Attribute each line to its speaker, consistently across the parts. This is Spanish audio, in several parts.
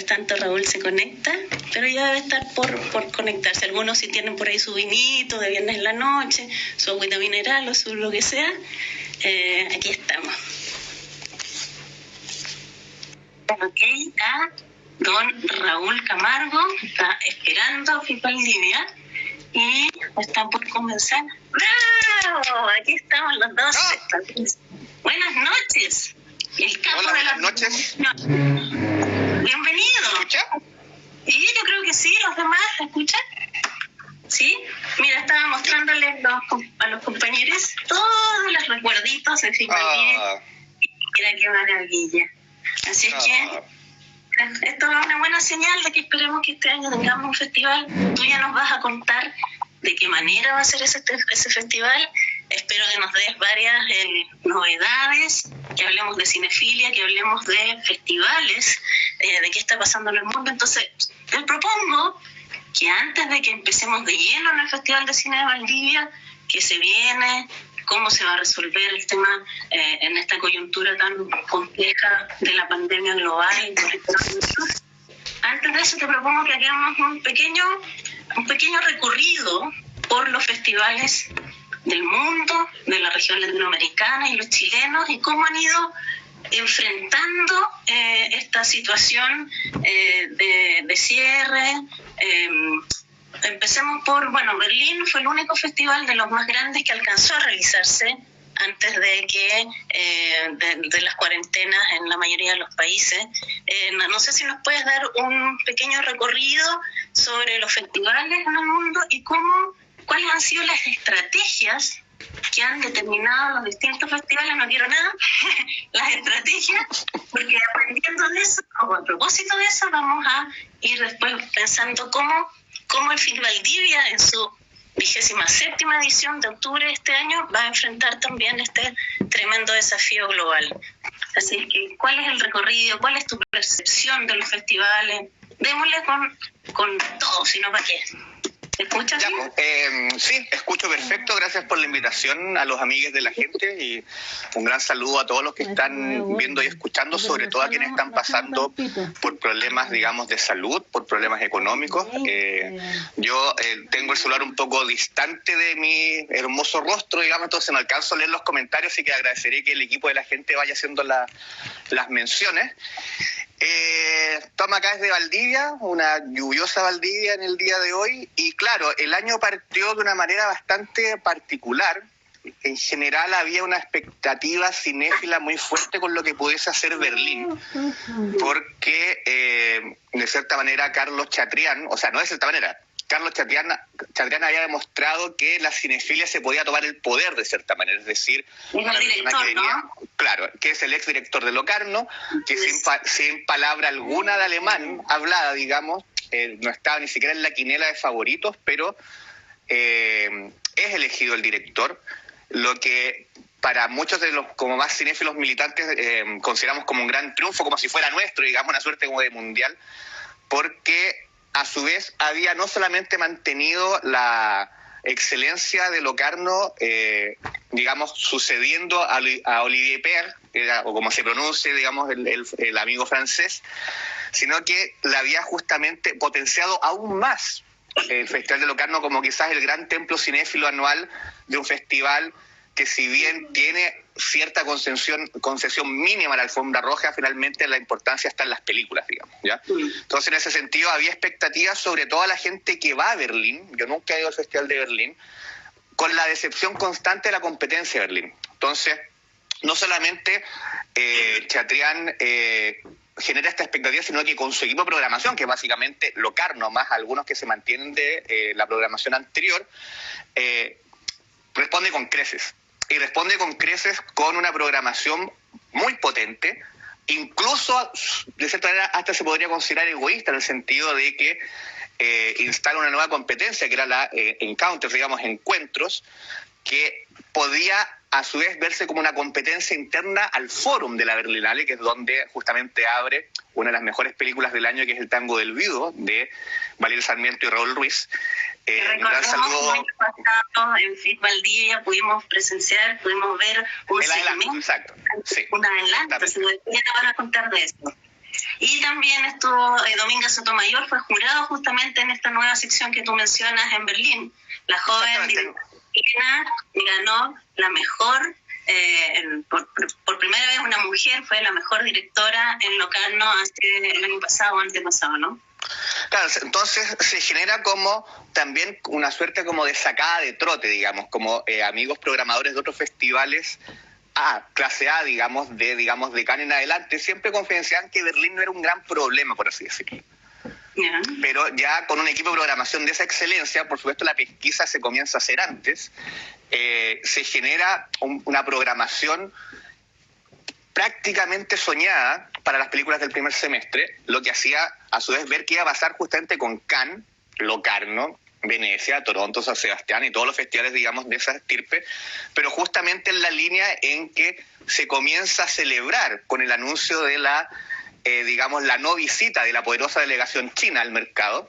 Speaker 1: tanto Raúl se conecta, pero ya debe estar por conectarse. Algunos si tienen por ahí su vinito de viernes en la noche, su agüita mineral o su lo que sea. Aquí estamos. Ok, a don Raúl Camargo está esperando Fit Valdivia y está por comenzar. ¡Bravo! Aquí estamos los dos. Buenas noches. El capo.
Speaker 2: Hola,
Speaker 1: de
Speaker 2: buenas noches.
Speaker 1: Bienvenido.
Speaker 2: ¿Me escucha?
Speaker 1: Sí, yo creo que sí. ¿Los demás se escuchan? ¿Sí? Mira, estaba mostrándoles a los compañeros todos los recuerditos de Fit Valdivia. Mira qué maravilla. Así es que esto es una buena señal de que esperemos que este año tengamos un festival. Tú ya nos vas a contar de qué manera va a ser ese festival. Espero que nos des varias novedades, que hablemos de cinefilia, que hablemos de festivales, de qué está pasando en el mundo. Entonces, te propongo que antes de que empecemos de lleno en el Festival de Cine de Valdivia, que se viene, cómo se va a resolver el tema en esta coyuntura tan compleja de la pandemia global. Antes de eso te propongo que hagamos un pequeño recorrido por los festivales del mundo, de la región latinoamericana y los chilenos, y cómo han ido enfrentando esta situación de cierre. Empecemos por, Berlín fue el único festival de los más grandes que alcanzó a realizarse antes de que de las cuarentenas en la mayoría de los países. No sé si nos puedes dar un pequeño recorrido sobre los festivales en el mundo y cuáles han sido las estrategias que han determinado los distintos festivales. No quiero nada, las estrategias, porque aprendiendo de eso, o a propósito de eso, vamos a ir después pensando cómo el Fit Valdivia en su 27ª edición de octubre de este año va a enfrentar también este tremendo desafío global. Así que, ¿cuál es el recorrido? ¿Cuál es tu percepción de los festivales? Démosle con todo, si no, ¿para qué? ¿Te escuchas bien?
Speaker 2: Sí, escucho perfecto. Gracias por la invitación a los amigos de la gente y un gran saludo a todos los que están viendo y escuchando, sobre todo a quienes están pasando por problemas, digamos, de salud, por problemas económicos. Yo tengo el celular un poco distante de mi hermoso rostro, digamos, entonces no alcanzo a leer los comentarios, así que agradeceré que el equipo de la gente vaya haciendo las menciones. Estamos acá desde Valdivia, una lluviosa Valdivia en el día de hoy, y claro, el año partió de una manera bastante particular. En general había una expectativa cinéfila muy fuerte con lo que pudiese hacer Berlín, porque de cierta manera Carlos Chatrián, o sea, no de cierta manera, Carlos Chatrián había demostrado que la cinefilia se podía tomar el poder de cierta manera, es decir,
Speaker 1: una persona que venía,
Speaker 2: claro, que es el exdirector de Locarno, que sin palabra alguna de alemán hablada, digamos, no estaba ni siquiera en la quinela de favoritos, pero es elegido el director, lo que para muchos de los como más cinéfilos militantes consideramos como un gran triunfo, como si fuera nuestro, digamos, una suerte como de mundial, porque a su vez había no solamente mantenido la excelencia de Locarno, digamos, sucediendo a Olivier Père, o como se pronuncie, digamos, el amigo francés, sino que la había justamente potenciado aún más el Festival de Locarno como quizás el gran templo cinéfilo anual de un festival que, si bien tiene cierta concesión mínima a la alfombra roja, finalmente la importancia está en las películas, digamos, ¿ya? Entonces, en ese sentido, había expectativas sobre toda la gente que va a Berlín. Yo nunca he ido al Festival de Berlín, con la decepción constante de la competencia de Berlín. Entonces, no solamente Chatrián genera esta expectativa, sino que con su equipo de programación, que es básicamente Locarno, más algunos que se mantienen de la programación anterior, responde con creces. Y responde con creces con una programación muy potente, incluso de cierta manera hasta se podría considerar egoísta, en el sentido de que instala una nueva competencia, que era la Encounters, digamos, encuentros, que podía a su vez verse como una competencia interna al Fórum de la Berlinale, que es donde justamente abre una de las mejores películas del año, que es El Tango del Viudo, de Valerio Sarmiento y Raúl Ruiz.
Speaker 1: Un gran saludo. En Fit Valdivia pudimos ver un
Speaker 2: adelanto, exacto. Sí,
Speaker 1: un adelanto, si ya van a contar de eso. Y también estuvo Dominga Sotomayor, fue jurado justamente en esta nueva sección que tú mencionas en Berlín. La joven directora ganó la mejor, por primera vez una mujer fue la mejor directora en Locarno el año pasado o antepasado, ¿no?
Speaker 2: Claro, entonces se genera como también una suerte como de sacada de trote, digamos, como amigos programadores de otros festivales clase A, digamos, de Cannes en adelante, siempre confidenciaban que Berlín no era un gran problema, por así decirlo. Yeah. Pero ya con un equipo de programación de esa excelencia, por supuesto la pesquisa se comienza a hacer antes, se genera una programación prácticamente soñada para las películas del primer semestre, lo que hacía a su vez ver qué iba a pasar justamente con Cannes, Locarno, Venecia, Toronto, San Sebastián y todos los festivales, digamos, de esa estirpe, pero justamente en la línea en que se comienza a celebrar con el anuncio de la no visita de la poderosa delegación china al mercado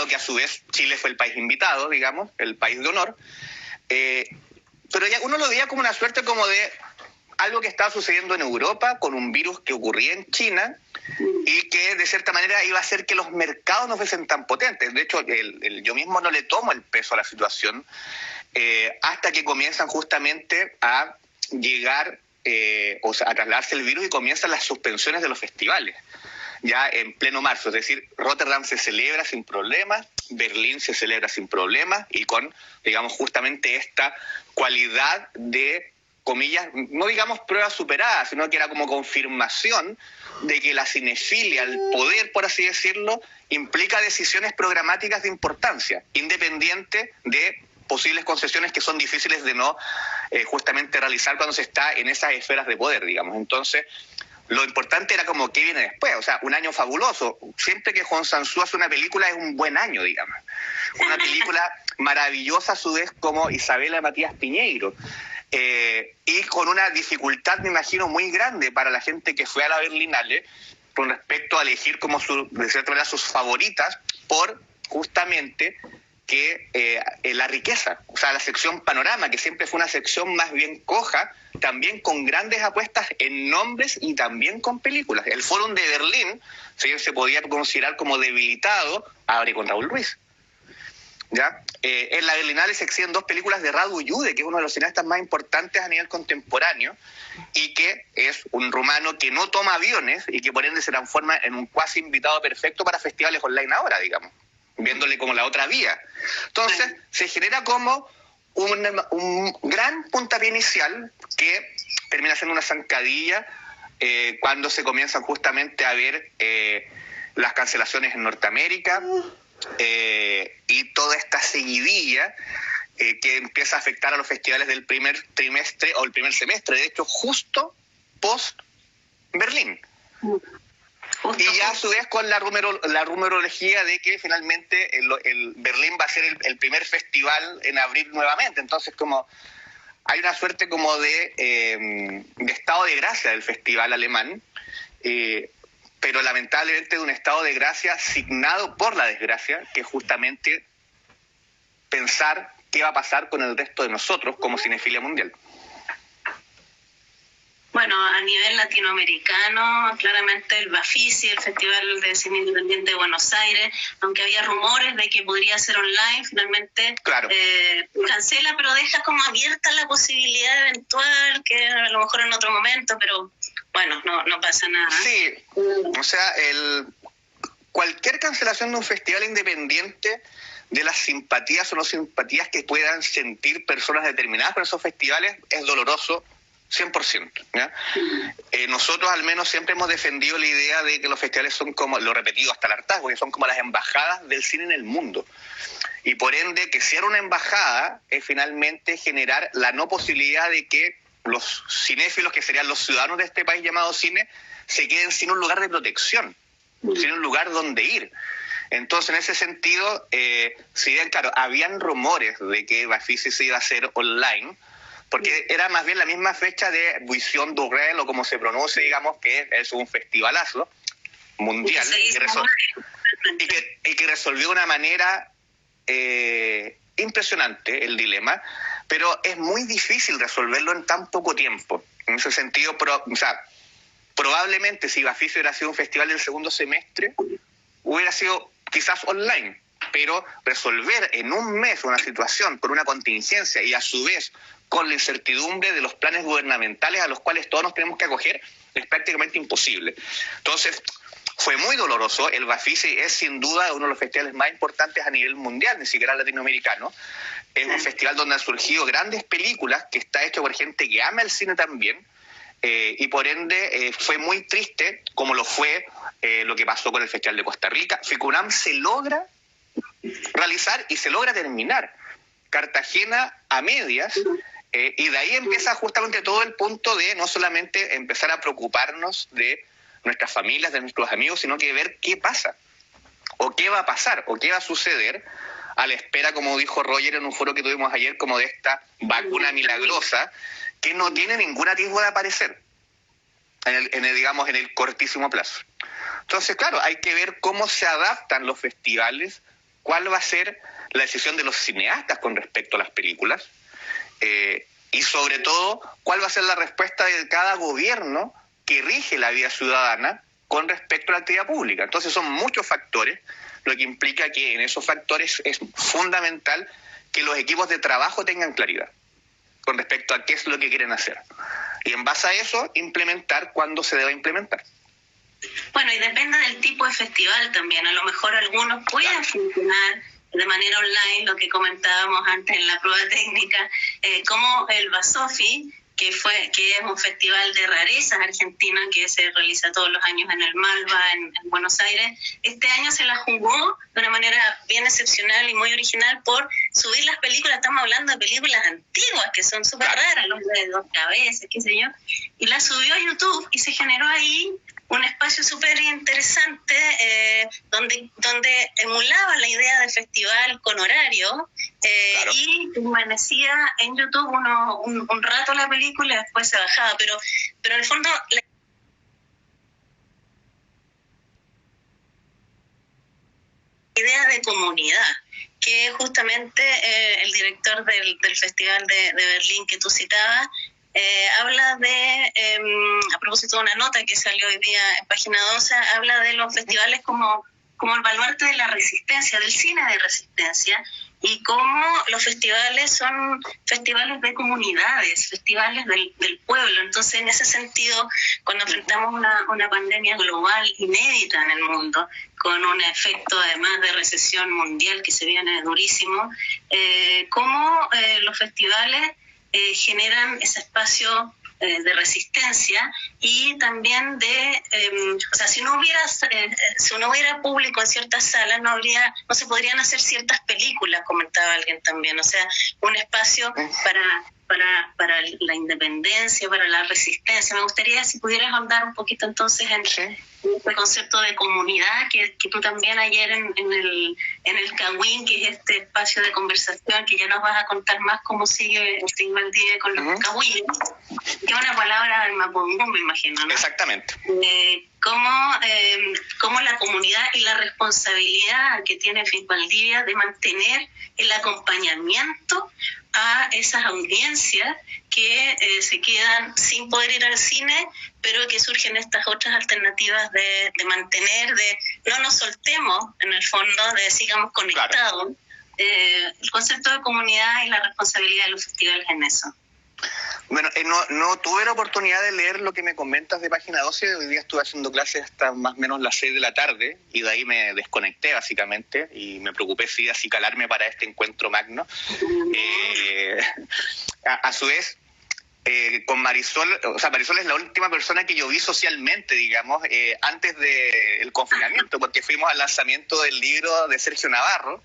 Speaker 2: que a su vez Chile fue el país invitado, digamos, el país de honor, pero ya uno lo veía como una suerte como de algo que estaba sucediendo en Europa con un virus que ocurría en China y que de cierta manera iba a hacer que los mercados no fuesen tan potentes. De hecho, yo mismo no le tomo el peso a la situación hasta que comienzan justamente a llegar, a trasladarse el virus y comienzan las suspensiones de los festivales, ya en pleno marzo. Es decir, Rotterdam se celebra sin problemas, Berlín se celebra sin problemas y con, digamos, justamente esta cualidad de, comillas, no digamos prueba superada, sino que era como confirmación de que la cinefilia, el poder, por así decirlo, implica decisiones programáticas de importancia, independiente de posibles concesiones que son difíciles de no justamente realizar cuando se está en esas esferas de poder, digamos. Entonces, lo importante era como qué viene después, o sea, un año fabuloso. Siempre que Hong Sang-soo hace una película es un buen año, digamos. Una película maravillosa a su vez como Isabela Matías Piñeiro. Y con una dificultad, me imagino, muy grande para la gente que fue a la Berlinale con respecto a elegir como de cierta manera sus favoritas por justamente que la riqueza, o sea, la sección panorama, que siempre fue una sección más bien coja, también con grandes apuestas en nombres y también con películas. El Fórum de Berlín, si se podía considerar como debilitado, abre con Raúl Ruiz. ¿Ya? En la Berlinale se exhiben 2 películas de Radu Jude, que es uno de los cineastas más importantes a nivel contemporáneo y que es un rumano que no toma aviones y que por ende se transforma en un cuasi invitado perfecto para festivales online ahora, digamos, viéndole como la otra vía. Entonces se genera como un gran puntapié inicial que termina siendo una zancadilla cuando se comienzan justamente a ver las cancelaciones en Norteamérica, y toda esta seguidilla que empieza a afectar a los festivales del primer trimestre o el primer semestre, de hecho justo post Berlín. Y ya a su vez con la rumorología de que finalmente el Berlín va a ser el primer festival en abrir nuevamente. Entonces como hay una suerte como de estado de gracia del festival alemán, pero lamentablemente de un estado de gracia signado por la desgracia, que es justamente pensar qué va a pasar con el resto de nosotros como cinefilia mundial.
Speaker 1: Bueno, a nivel latinoamericano, claramente el Bafisi, el Festival de Cine Independiente de Buenos Aires, aunque había rumores de que podría ser online, finalmente
Speaker 2: claro.
Speaker 1: Cancela, pero deja como abierta la posibilidad eventual, que a lo mejor en otro momento, pero bueno, no pasa nada.
Speaker 2: Sí, o sea, cualquier cancelación de un festival independiente, de las simpatías o no simpatías que puedan sentir personas determinadas por esos festivales, es doloroso 100%. ¿Ya? Nosotros al menos siempre hemos defendido la idea de que los festivales son como, lo he repetido hasta el hartazgo, que son como las embajadas del cine en el mundo. Y por ende, que ser una embajada es finalmente generar la no posibilidad de que los cinéfilos, que serían los ciudadanos de este país llamado cine, se queden sin un lugar de protección, sin un lugar donde ir. Entonces, en ese sentido, si bien, claro, habían rumores de que Bafisi se iba a hacer online, porque era más bien la misma fecha de Buisson Durrell, o como se pronuncia, digamos, que es un festivalazo mundial, y que resolvió de una manera impresionante el dilema, pero es muy difícil resolverlo en tan poco tiempo. En ese sentido, probablemente si Bafisi hubiera sido un festival del segundo semestre, hubiera sido quizás online, pero resolver en un mes una situación con una contingencia y a su vez con la incertidumbre de los planes gubernamentales a los cuales todos nos tenemos que acoger es prácticamente imposible. Entonces, fue muy doloroso. El Bafisi es sin duda uno de los festivales más importantes a nivel mundial, ni siquiera latinoamericano. Es un festival donde han surgido grandes películas, que está hecho por gente que ama el cine también, y por ende fue muy triste, como lo fue lo que pasó con el Festival de Costa Rica. FICUNAM se logra realizar y se logra terminar. Cartagena a medias, y de ahí empieza justamente todo el punto de no solamente empezar a preocuparnos de nuestras familias, de nuestros amigos, sino que ver qué pasa, o qué va a pasar, o qué va a suceder a la espera, como dijo Roger en un foro que tuvimos ayer, como de esta vacuna milagrosa que no tiene ningún atisbo de aparecer en el cortísimo plazo. Entonces, claro, hay que ver cómo se adaptan los festivales, cuál va a ser la decisión de los cineastas con respecto a las películas, y sobre todo, cuál va a ser la respuesta de cada gobierno que rige la vida ciudadana con respecto a la actividad pública. Entonces son muchos factores, lo que implica que en esos factores es fundamental que los equipos de trabajo tengan claridad con respecto a qué es lo que quieren hacer. Y en base a eso, implementar cuando se deba implementar.
Speaker 1: Bueno, y depende del tipo de festival también. A lo mejor algunos pueden funcionar de manera online, lo que comentábamos antes en la prueba técnica, como el Basofi, que es un festival de rarezas argentina que se realiza todos los años en el Malva, en Buenos Aires. Este año se la jugó de una manera bien excepcional y muy original por subir las películas. Estamos hablando de películas antiguas que son súper raras, los de Dos Cabezas, qué sé yo, y la subió a YouTube y se generó ahí un espacio súper interesante donde emulaba la idea de festival con horario, y permanecía en YouTube un rato la película y después se bajaba, pero en el fondo la idea de comunidad, que justamente el director del Festival de Berlín que tú citabas, habla de, a propósito de una nota que salió hoy día en Página 12, habla de los festivales como el baluarte de la resistencia, del cine de resistencia, y cómo los festivales son festivales de comunidades, festivales del pueblo. Entonces, en ese sentido, cuando enfrentamos una pandemia global inédita en el mundo, con un efecto además de recesión mundial que se viene durísimo, cómo los festivales generan ese espacio de resistencia y también de, o sea, si no hubiera público en ciertas salas, no se podrían hacer ciertas películas, comentaba alguien también, o sea, un espacio para la independencia, para la resistencia. Me gustaría si pudieras ahondar un poquito entonces en este concepto de comunidad que tú también ayer en el Cawin, que es este espacio de conversación, que ya nos vas a contar más cómo sigue el Valdivia con los Cawines, que es una palabra del Mapudungun, me imagino, ¿no?
Speaker 2: Exactamente.
Speaker 1: Cómo la comunidad y la responsabilidad que tiene FIC Valdivia de mantener el acompañamiento a esas audiencias que se quedan sin poder ir al cine, pero que surgen estas otras alternativas de mantener, de no nos soltemos en el fondo, de sigamos conectados. Claro. El concepto de comunidad y la responsabilidad de los festivales en eso.
Speaker 2: Bueno, no tuve la oportunidad de leer lo que me comentas de Página 12. Hoy día estuve haciendo clases hasta más o menos las 6 de la tarde y de ahí me desconecté básicamente y me preocupé si acicalarme para este encuentro magno. A su vez, con Marisol, o sea, Marisol es la última persona que yo vi socialmente, digamos, antes del confinamiento, porque fuimos al lanzamiento del libro de Sergio Navarro.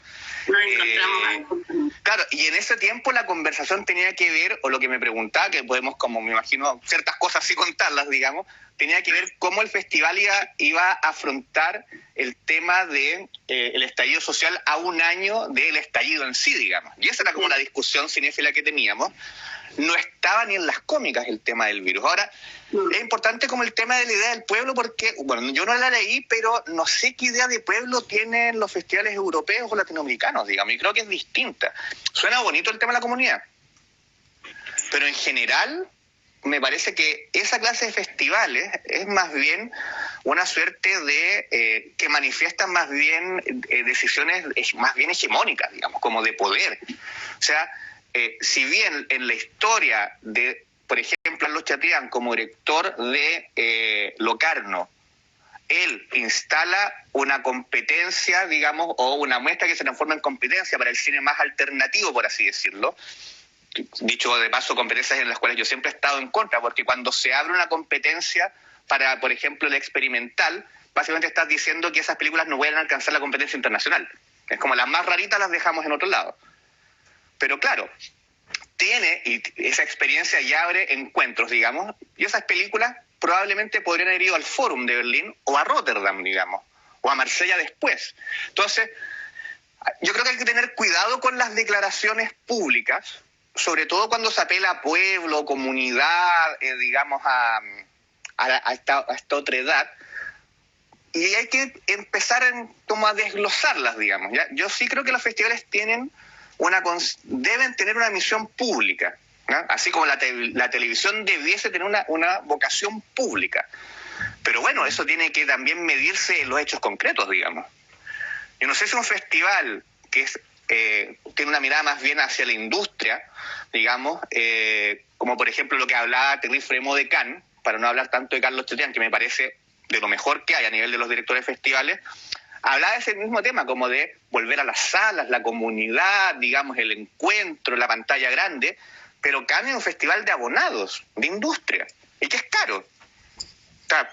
Speaker 1: Nos encontramos.
Speaker 2: Claro, y en ese tiempo la conversación tenía que ver, o lo que me preguntaba, que podemos, como me imagino, ciertas cosas sí contarlas, digamos, tenía que ver cómo el festival iba a afrontar el tema de el estallido social a un año del estallido en sí, digamos. Y esa era como la discusión cinéfila que teníamos. No estaba ni en las cómicas el tema del virus. Ahora, es importante como el tema de la idea del pueblo porque, bueno, yo no la leí, pero no sé qué idea de pueblo tienen los festivales europeos o latinoamericanos, digamos, y creo que es distinta. Suena bonito el tema de la comunidad, pero en general me parece que esa clase de festivales es más bien una suerte de que manifiestan más bien decisiones más bien hegemónicas, digamos, como de poder. O sea, si bien en la historia de, por ejemplo, Carlos Chatrián como director de Locarno, él instala una competencia, digamos, o una muestra que se transforma en competencia para el cine más alternativo, por así decirlo. Dicho de paso, competencias en las cuales yo siempre he estado en contra, porque cuando se abre una competencia para, por ejemplo, el experimental, básicamente estás diciendo que esas películas no pueden alcanzar la competencia internacional. Es como las más raritas las dejamos en otro lado. Pero claro, tiene, y esa experiencia ya abre encuentros, digamos, y esas películas probablemente podrían haber ido al Fórum de Berlín o a Rotterdam, digamos, o a Marsella después. Entonces, yo creo que hay que tener cuidado con las declaraciones públicas, sobre todo cuando se apela a pueblo, comunidad, digamos, a esta otra edad, y hay que empezar como a desglosarlas, digamos. ¿Ya? Yo sí creo que los festivales deben tener una misión pública, ¿no? Así como la televisión debiese tener una vocación pública. Pero bueno, eso tiene que también medirse en los hechos concretos, digamos. Yo no sé si un festival que tiene una mirada más bien hacia la industria, digamos, como por ejemplo lo que hablaba Thierry Frémaux de Cannes, para no hablar tanto de Carlos Chatrián, que me parece de lo mejor que hay a nivel de los directores de festivales, hablaba de ese mismo tema, como de volver a las salas, la comunidad, digamos, el encuentro, la pantalla grande, pero Cannes es un festival de abonados, de industria, y que es caro. O sea,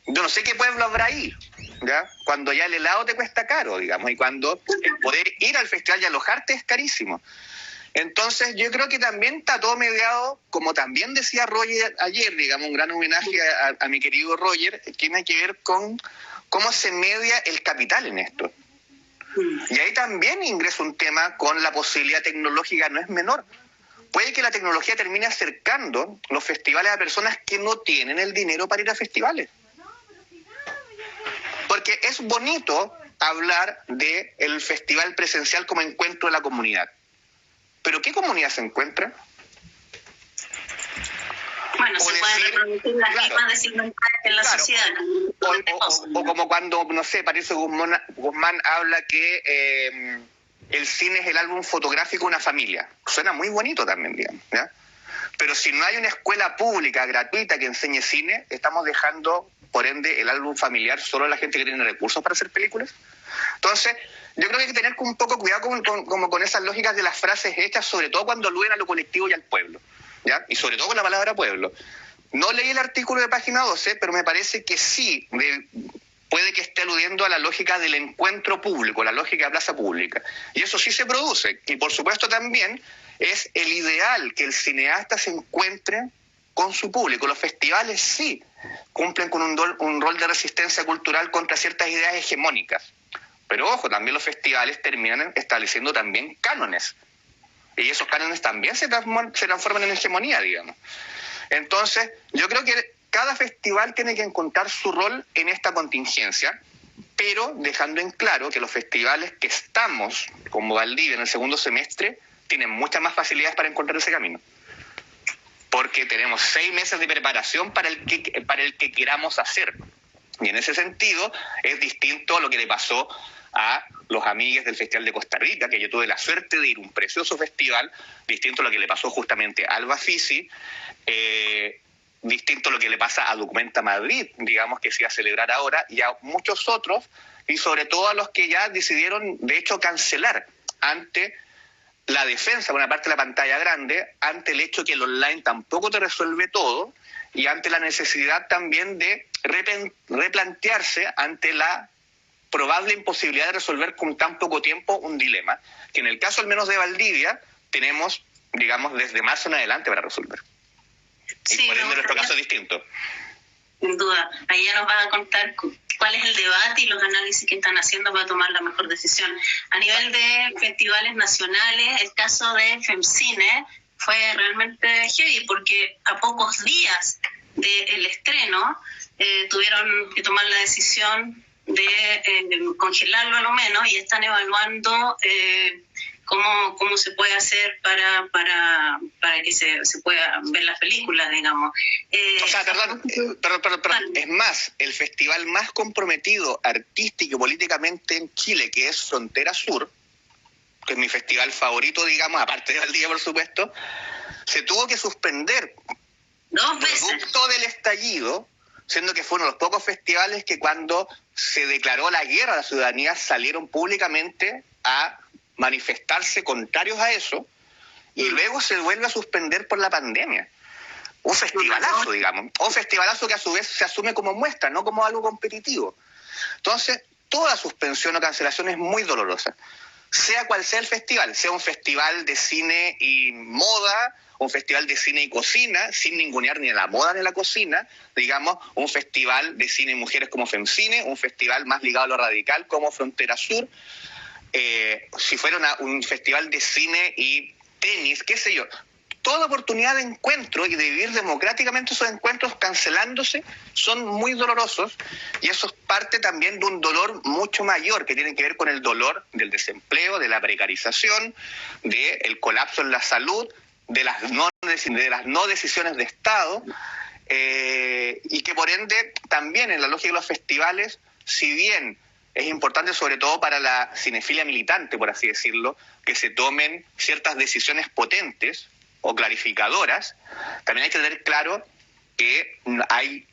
Speaker 2: yo no sé qué pueblo habrá ahí, ¿ya? Cuando ya el helado te cuesta caro, digamos, y cuando el poder ir al festival y alojarte es carísimo. Entonces yo creo que también está todo mediado, como también decía Roger ayer, digamos, un gran homenaje a mi querido Roger, que tiene que ver con cómo se media el capital en esto. Y ahí también ingresa un tema con la posibilidad tecnológica, no es menor. Puede que la tecnología termine acercando los festivales a personas que no tienen el dinero para ir a festivales. Porque es bonito hablar del festival presencial como encuentro de la comunidad. ¿Pero qué comunidad se encuentra?
Speaker 1: Bueno, se pueden reproducir las mismas desigualdades en la sociedad.
Speaker 2: O como cuando, no sé, Patricio Guzmán habla que el cine es el álbum fotográfico de una familia. Suena muy bonito también, digamos, ¿ya? Pero si no hay una escuela pública gratuita que enseñe cine, estamos dejando, por ende, el álbum familiar solo a la gente que tiene recursos para hacer películas. Entonces, yo creo que hay que tener un poco cuidado con esas lógicas de las frases hechas, sobre todo cuando aluden a lo colectivo y al pueblo, ¿ya? Y sobre todo con la palabra pueblo. No leí el artículo de página 12, pero me parece que sí puede que esté aludiendo a la lógica del encuentro público, la lógica de plaza pública. Y eso sí se produce. Y por supuesto también es el ideal que el cineasta se encuentre con su público. Los festivales sí cumplen con un rol de resistencia cultural contra ciertas ideas hegemónicas. Pero ojo, también los festivales terminan estableciendo también cánones. Y esos cánones también se transforman en hegemonía, digamos. Entonces, yo creo que cada festival tiene que encontrar su rol en esta contingencia, pero dejando en claro que los festivales que estamos, como Valdivia, en el segundo semestre, tienen muchas más facilidades para encontrar ese camino. Porque tenemos 6 meses de preparación para el que queramos hacer. Y en ese sentido, es distinto a lo que le pasó a los amigues del Festival de Costa Rica, que yo tuve la suerte de ir a un precioso festival, distinto a lo que le pasó justamente a Alba Fisi, distinto a lo que le pasa a Documenta Madrid, digamos, que se iba a celebrar ahora, y a muchos otros, y sobre todo a los que ya decidieron, de hecho, cancelar ante la defensa, por una parte de la pantalla grande, ante el hecho que el online tampoco te resuelve todo, y ante la necesidad también de replantearse ante la probable imposibilidad de resolver con tan poco tiempo un dilema, que en el caso al menos de Valdivia tenemos, digamos, desde marzo en adelante para resolver.
Speaker 1: Sí,
Speaker 2: y por ende nuestro caso es distinto.
Speaker 1: Sin duda, ahí ya nos van a contar cuál es el debate y los análisis que están haciendo para tomar la mejor decisión. A nivel de festivales nacionales, el caso de FEMCINE fue realmente heavy, porque a pocos días del estreno tuvieron que tomar la decisión de congelarlo a lo menos, y están evaluando cómo se puede hacer para que se pueda ver las películas, digamos.
Speaker 2: O sea, perdón, es más, el festival más comprometido artístico y políticamente en Chile, que es Frontera Sur, que es mi festival favorito, digamos, aparte de Valdivia, por supuesto, se tuvo que suspender
Speaker 1: 2 veces.
Speaker 2: Producto del estallido, siendo que fue uno de los pocos festivales que cuando se declaró la guerra a la ciudadanía salieron públicamente a manifestarse contrarios a eso, y luego se vuelve a suspender por la pandemia. Un festivalazo, digamos. Un festivalazo que a su vez se asume como muestra, no como algo competitivo. Entonces, toda suspensión o cancelación es muy dolorosa. Sea cual sea el festival, sea un festival de cine y moda, un festival de cine y cocina, sin ningunear ni la moda ni la cocina, digamos, un festival de cine y mujeres como FemCine, un festival más ligado a lo radical como Frontera Sur, si fuera un festival de cine y tenis, qué sé yo, toda oportunidad de encuentro y de vivir democráticamente esos encuentros cancelándose son muy dolorosos, y eso es parte también de un dolor mucho mayor que tiene que ver con el dolor del desempleo, de la precarización, del colapso en la salud, de las no decisiones de Estado, y que por ende también en la lógica de los festivales, si bien es importante sobre todo para la cinefilia militante, por así decirlo, que se tomen ciertas decisiones potentes o clarificadoras, también hay que tener claro que hay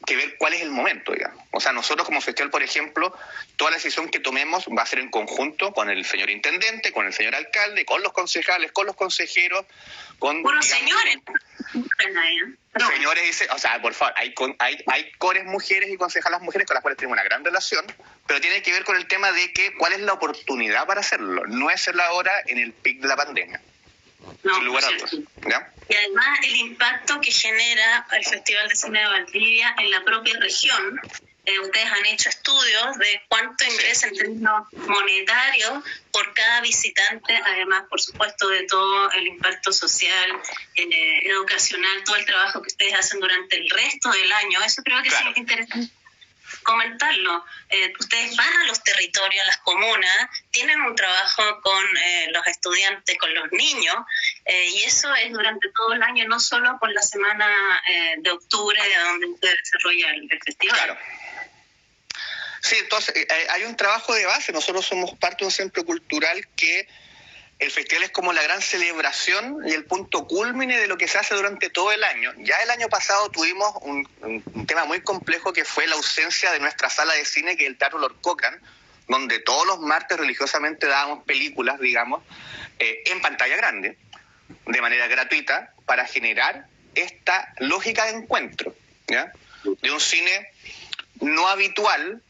Speaker 2: que ver cuál es el momento, digamos. O sea, nosotros como festival, por ejemplo, toda la decisión que tomemos va a ser en conjunto con el señor intendente, con el señor alcalde, con los concejales, con los consejeros, con...
Speaker 1: Buenos señores.
Speaker 2: No. Señores, dice, o sea, por favor, hay cores mujeres y concejalas mujeres con las cuales tenemos una gran relación, pero tiene que ver con el tema de que cuál es la oportunidad para hacerlo. No es la hora en el pic de la pandemia.
Speaker 1: No,
Speaker 2: sin lugar a dudas, ¿ya?
Speaker 1: Y además el impacto que genera el Festival de Cine de Valdivia en la propia región. Ustedes han hecho estudios de cuánto ingresa en términos monetarios por cada visitante, además, por supuesto, de todo el impacto social, educacional, todo el trabajo que ustedes hacen durante el resto del año. Eso creo que sí es interesante comentarlo. Ustedes van a los territorios, a las comunas, tienen un trabajo con los estudiantes, con los niños, y eso es durante todo el año, no solo por la semana de octubre, donde se desarrolla el festival.
Speaker 2: Claro. Sí, entonces hay un trabajo de base. Nosotros somos parte de un centro cultural que el festival es como la gran celebración y el punto cúlmine de lo que se hace durante todo el año. Ya el año pasado tuvimos un tema muy complejo, que fue la ausencia de nuestra sala de cine, que es el Teatro Lord Cochrane, donde todos los martes religiosamente dábamos películas, digamos, en pantalla grande, de manera gratuita, para generar esta lógica de encuentro, ¿ya? De un cine no habitual,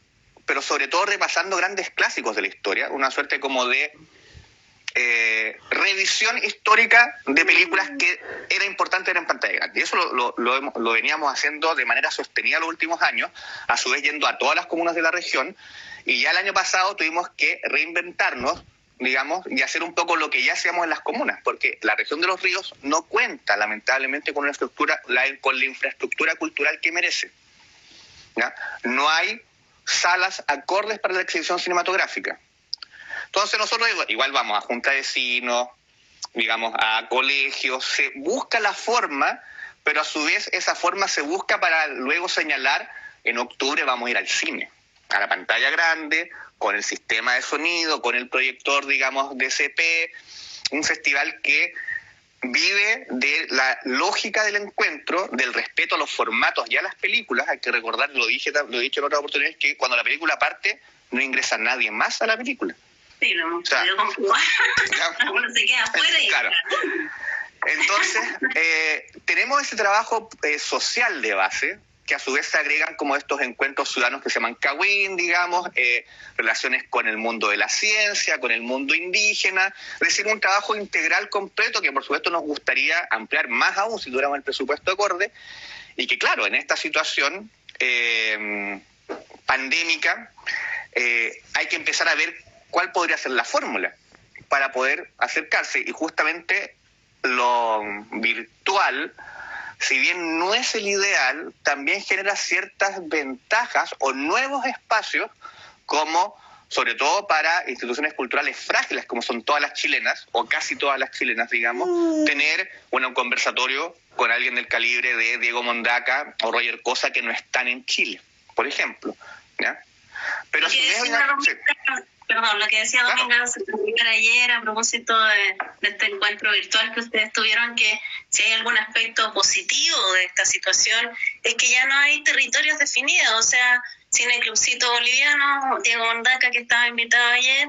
Speaker 2: pero sobre todo repasando grandes clásicos de la historia, una suerte como de revisión histórica de películas que era importante ver en pantalla grande. Y eso lo veníamos haciendo de manera sostenida los últimos años, a su vez yendo a todas las comunas de la región, y ya el año pasado tuvimos que reinventarnos, digamos, y hacer un poco lo que ya hacíamos en las comunas, porque la región de los ríos no cuenta, lamentablemente, con la infraestructura cultural que merece, ¿ya? No hay salas acordes para la exhibición cinematográfica. Entonces nosotros igual vamos a junta de vecinos, digamos, a colegios, se busca la forma, pero a su vez esa forma se busca para luego señalar: en octubre vamos a ir al cine, a la pantalla grande, con el sistema de sonido, con el proyector, digamos, DCP, un festival que vive de la lógica del encuentro, del respeto a los formatos y a las películas. Hay que recordar, lo he dicho en otras oportunidades, que cuando la película parte no ingresa nadie más a la película.
Speaker 1: Sí, lo hemos podido comprobar. Uno se queda afuera y...
Speaker 2: Claro. Entonces, tenemos ese trabajo social de base, que a su vez se agregan como estos encuentros ciudadanos que se llaman Cawin, digamos, relaciones con el mundo de la ciencia, con el mundo indígena, es decir, un trabajo integral completo que por supuesto nos gustaría ampliar más aún si tuviéramos el presupuesto acorde, y que claro, en esta situación pandémica hay que empezar a ver cuál podría ser la fórmula para poder acercarse, y justamente lo virtual, si bien no es el ideal, también genera ciertas ventajas o nuevos espacios, como sobre todo para instituciones culturales frágiles como son todas las chilenas, o casi todas las chilenas, digamos, tener un conversatorio con alguien del calibre de Diego Mondaca o Roger Cosa que no están en Chile, por ejemplo, ¿ya? Pero
Speaker 1: Perdón, lo que decía Dominga ayer a propósito de este encuentro virtual que ustedes tuvieron, que si hay algún aspecto positivo de esta situación es que ya no hay territorios definidos, o sea, Cine Clubcito Boliviano, Diego Mondaca, que estaba invitado ayer,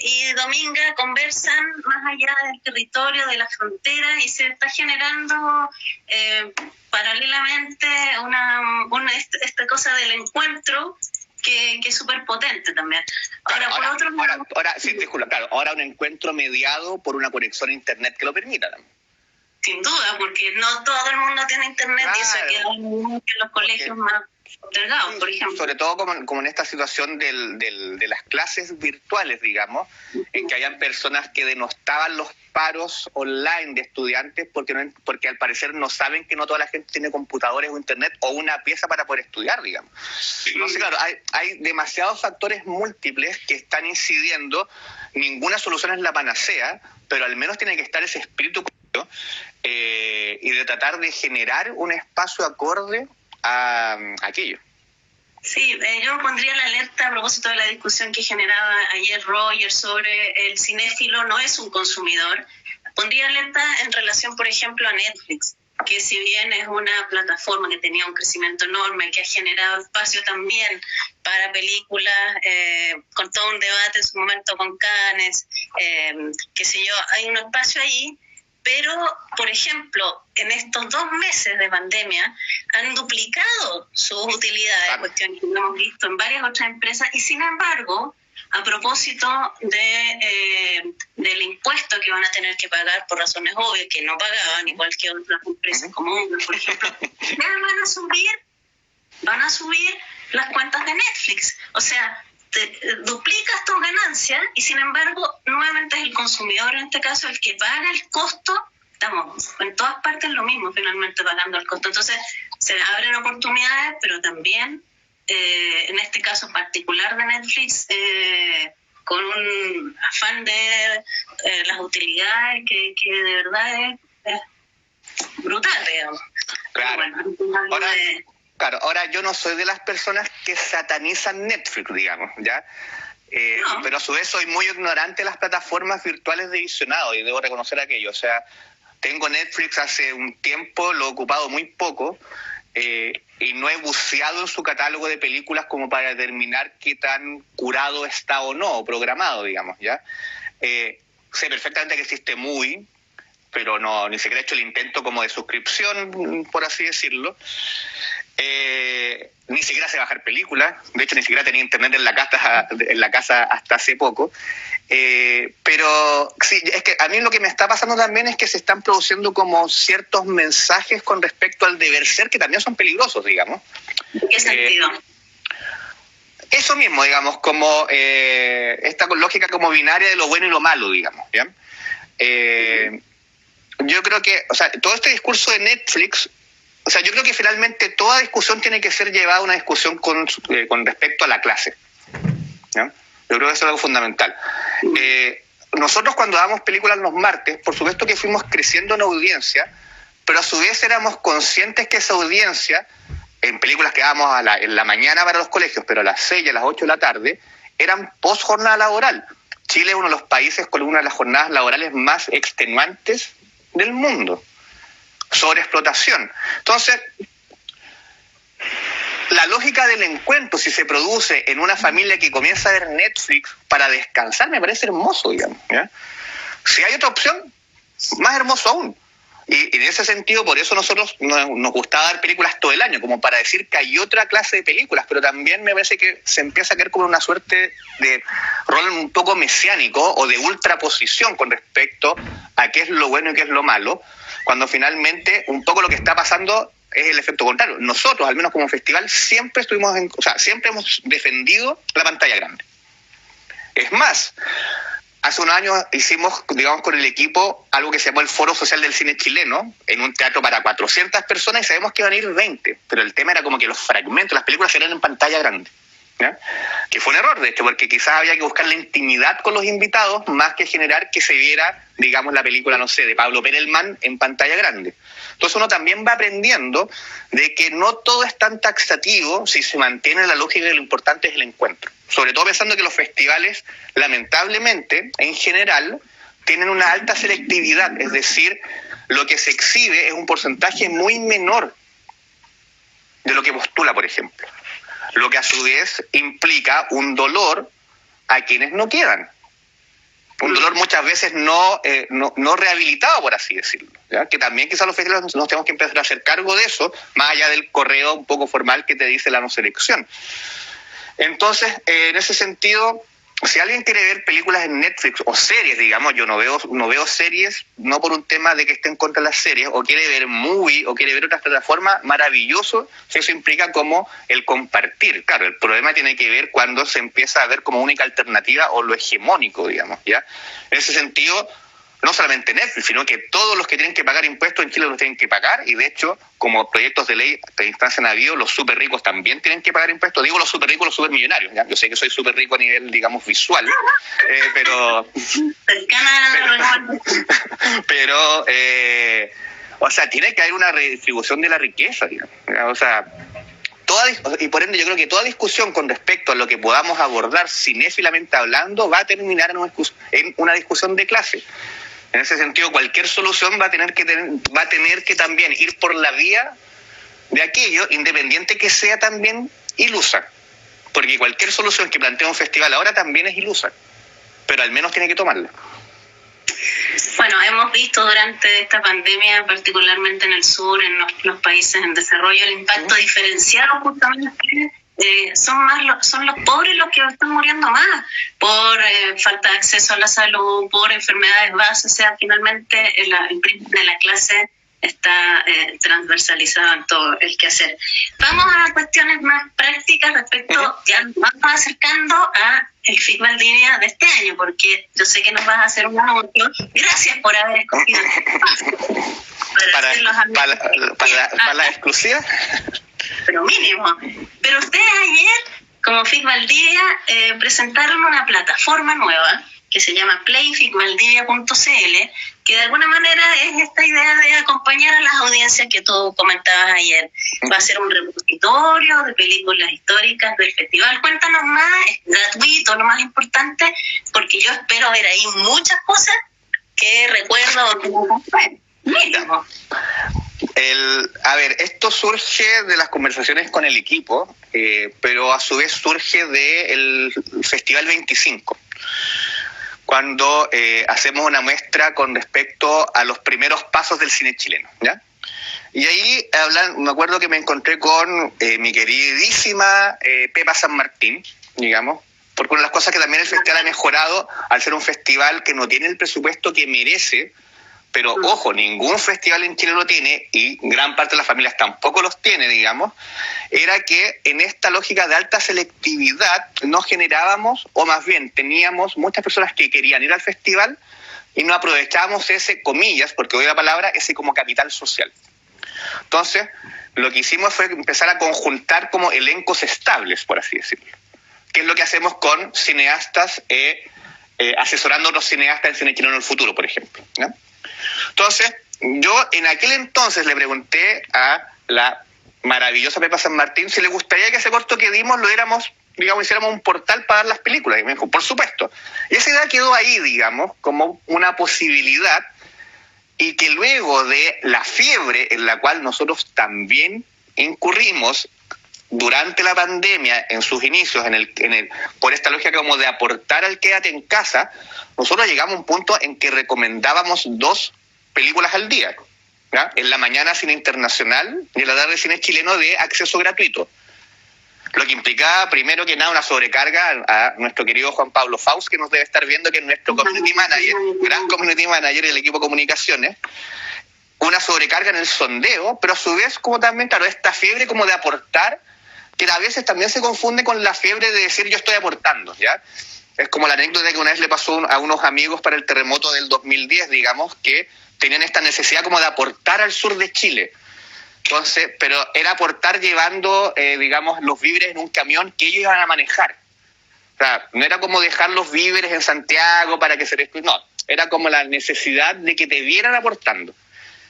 Speaker 1: y Dominga conversan más allá del territorio, de la frontera, y se está generando paralelamente esta cosa del encuentro que es súper potente también.
Speaker 2: Ahora un encuentro mediado por una conexión a internet que lo permita también.
Speaker 1: Sin duda, porque no todo el mundo tiene internet, y eso queda en los colegios más delgados, por ejemplo.
Speaker 2: Sobre todo como en esta situación de las clases virtuales, digamos, en que hayan personas que denostaban los paros online de estudiantes porque al parecer no saben que no toda la gente tiene computadores o internet o una pieza para poder estudiar, digamos. Entonces, claro, hay demasiados factores múltiples que están incidiendo. Ninguna solución es la panacea, pero al menos tiene que estar ese espíritu y de tratar de generar un espacio acorde a aquello.
Speaker 1: Sí, yo pondría la alerta a propósito de la discusión que generaba ayer Roger sobre el cinéfilo no es un consumidor. Pondría alerta en relación, por ejemplo, a Netflix, que si bien es una plataforma que tenía un crecimiento enorme, que ha generado espacio también para películas, con todo un debate en su momento con Cannes, qué sé yo, hay un espacio ahí. Pero, por ejemplo, en estos 2 meses de pandemia han duplicado sus utilidades, cuestión que lo hemos visto en varias otras empresas, y sin embargo, a propósito del impuesto que van a tener que pagar por razones obvias, que no pagaban, igual que otras empresas como Google, por ejemplo, ya van a subir las cuentas de Netflix. O sea, duplicas tus ganancias y sin embargo nuevamente es el consumidor en este caso el que paga el costo. Estamos en todas partes lo mismo, finalmente pagando el costo. Entonces se abren oportunidades, pero también en este caso particular de Netflix, con un afán de las utilidades que de verdad es brutal, digamos.
Speaker 2: Claro. Ahora yo no soy de las personas que satanizan Netflix, digamos, ¿ya? No. Pero a su vez soy muy ignorante de las plataformas virtuales de visionado y debo reconocer aquello. O sea, tengo Netflix hace un tiempo, lo he ocupado muy poco y no he buceado en su catálogo de películas como para determinar qué tan curado está o no, o programado, digamos, ¿ya? Sé perfectamente que existe Movie, pero no, ni siquiera he hecho el intento como de suscripción, por así decirlo. Ni siquiera sé bajar películas, de hecho ni siquiera tenía internet en la casa hasta hace poco, pero sí, es que a mí lo que me está pasando también es que se están produciendo como ciertos mensajes con respecto al deber ser que también son peligrosos, digamos.
Speaker 1: ¿En qué sentido?
Speaker 2: Eso mismo, digamos, como esta lógica como binaria de lo bueno y lo malo, digamos, ¿ya? Yo creo que, o sea, todo este discurso de Netflix, o sea, yo creo que finalmente toda discusión tiene que ser llevada a una discusión con respecto a la clase, ¿ya? Yo creo que eso es algo fundamental. Nosotros cuando damos películas los martes, por supuesto que fuimos creciendo en audiencia, pero a su vez éramos conscientes que esa audiencia, en películas que dábamos en la mañana para los colegios, pero a las 6 y a las 8 de la tarde, eran post jornada laboral. Chile es uno de los países con una de las jornadas laborales más extenuantes del mundo. Sobreexplotación. Entonces, la lógica del encuentro, si se produce en una familia que comienza a ver Netflix para descansar, me parece hermoso, digamos, ¿ya? Si hay otra opción, más hermoso aún. Y en ese sentido, por eso nosotros nos gustaba dar películas todo el año, como para decir que hay otra clase de películas, pero también me parece que se empieza a caer como una suerte de rol un poco mesiánico o de ultraposición con respecto a qué es lo bueno y qué es lo malo, cuando finalmente un poco lo que está pasando es el efecto contrario. Nosotros, al menos como festival, siempre hemos defendido la pantalla grande. Es más, hace unos años hicimos, digamos, con el equipo algo que se llamó el Foro Social del Cine Chileno, en un teatro para 400 personas, y sabemos que iban a ir 20, pero el tema era como que los fragmentos, las películas eran en pantalla grande, ¿ya? Que fue un error, de hecho, porque quizás había que buscar la intimidad con los invitados más que generar que se viera, digamos, la película, no sé, de Pablo Perelman en pantalla grande. Entonces uno también va aprendiendo de que no todo es tan taxativo si se mantiene la lógica y lo importante es el encuentro. Sobre todo pensando que los festivales, lamentablemente, en general, tienen una alta selectividad, es decir, lo que se exhibe es un porcentaje muy menor de lo que postula, por ejemplo. Lo que a su vez implica un dolor a quienes no quedan. Un dolor muchas veces no rehabilitado, por así decirlo, ¿ya? Que también quizás los festivales nos tenemos que empezar a hacer cargo de eso, más allá del correo un poco formal que te dice la no selección. Entonces, en ese sentido, si alguien quiere ver películas en Netflix o series, digamos, yo no veo series, no por un tema de que esté en contra de las series, o quiere ver movie, o quiere ver otras plataformas, maravilloso, si eso implica como el compartir. Claro, el problema tiene que ver cuando se empieza a ver como única alternativa o lo hegemónico, digamos, ¿ya? En ese sentido, no solamente Netflix, sino que todos los que tienen que pagar impuestos en Chile los tienen que pagar, y de hecho, como proyectos de ley de instancia han habido, los súper ricos también tienen que pagar impuestos. Digo los súper ricos, los súper millonarios, ¿ya? Yo sé que soy súper rico a nivel, digamos, visual, pero o sea, tiene que haber una redistribución de la riqueza, digamos, ¿ya? O sea, y por ende yo creo que toda discusión con respecto a lo que podamos abordar cinéfilamente hablando va a terminar en una discusión de clase. En ese sentido, cualquier solución va a tener que también ir por la vía de aquello, independiente que sea también ilusa. Porque cualquier solución que plantea un festival ahora también es ilusa, pero al menos tiene que tomarla.
Speaker 1: Bueno, hemos visto durante esta pandemia, particularmente en el sur, en los países en desarrollo, el impacto diferenciado justamente. Son los pobres los que están muriendo más por falta de acceso a la salud, por enfermedades bases. O sea, finalmente el prisma de la clase está transversalizado en todo el quehacer. Vamos a cuestiones más prácticas respecto, ya nos vamos acercando a el FIC Valdivia de este año, porque yo sé que nos vas a hacer un anuncio. Gracias por haber escogido
Speaker 2: para la exclusiva.
Speaker 1: Pero mínimo. Pero ustedes ayer, como FIC Valdivia, presentaron una plataforma nueva que se llama playficvaldivia.cl, que de alguna manera es esta idea de acompañar a las audiencias que tú comentabas ayer. Va a ser un repositorio de películas históricas del festival. Cuéntanos más, es gratuito, lo más importante, porque yo espero ver ahí muchas cosas que recuerdo. Mira.
Speaker 2: A ver, esto surge de las conversaciones con el equipo, pero a su vez surge del Festival 25. Cuando hacemos una muestra con respecto a los primeros pasos del cine chileno, ¿ya? Y ahí me acuerdo que me encontré con mi queridísima Pepa San Martín, digamos, porque una de las cosas que también el festival ha mejorado, al ser un festival que no tiene el presupuesto que merece, pero ojo, ningún festival en Chile lo tiene, y gran parte de las familias tampoco los tiene, digamos, era que en esta lógica de alta selectividad nos generábamos, o más bien teníamos muchas personas que querían ir al festival y no aprovechábamos ese, comillas, porque odio la palabra, ese como capital social. Entonces, lo que hicimos fue empezar a conjuntar como elencos estables, por así decirlo, que es lo que hacemos con cineastas, asesorando a otros cineastas en cine chileno en el futuro, por ejemplo, ¿no? Entonces, yo en aquel entonces le pregunté a la maravillosa Pepa San Martín si le gustaría que ese corto que dimos lo hiciéramos un portal para dar las películas. Y me dijo, por supuesto. Y esa idea quedó ahí, digamos, como una posibilidad, y que luego de la fiebre en la cual nosotros también incurrimos durante la pandemia, en sus inicios, por esta lógica como de aportar al quédate en casa, nosotros llegamos a un punto en que recomendábamos 2 películas al día, ¿ya? En la mañana cine internacional y en la tarde cine chileno de acceso gratuito. Lo que implicaba, primero que nada, una sobrecarga a nuestro querido Juan Pablo Faust, que nos debe estar viendo, que es nuestro community manager, gran community manager del equipo de comunicaciones. Una sobrecarga en el sondeo, pero a su vez, como también, claro, esta fiebre como de aportar, que a veces también se confunde con la fiebre de decir yo estoy aportando, ¿ya? Es como la anécdota que una vez le pasó a unos amigos para el terremoto del 2010, digamos, que tenían esta necesidad como de aportar al sur de Chile. Entonces, pero era aportar llevando, digamos, los víveres en un camión que ellos iban a manejar. O sea, no era como dejar los víveres en Santiago para que se les... No, era como la necesidad de que te vieran aportando.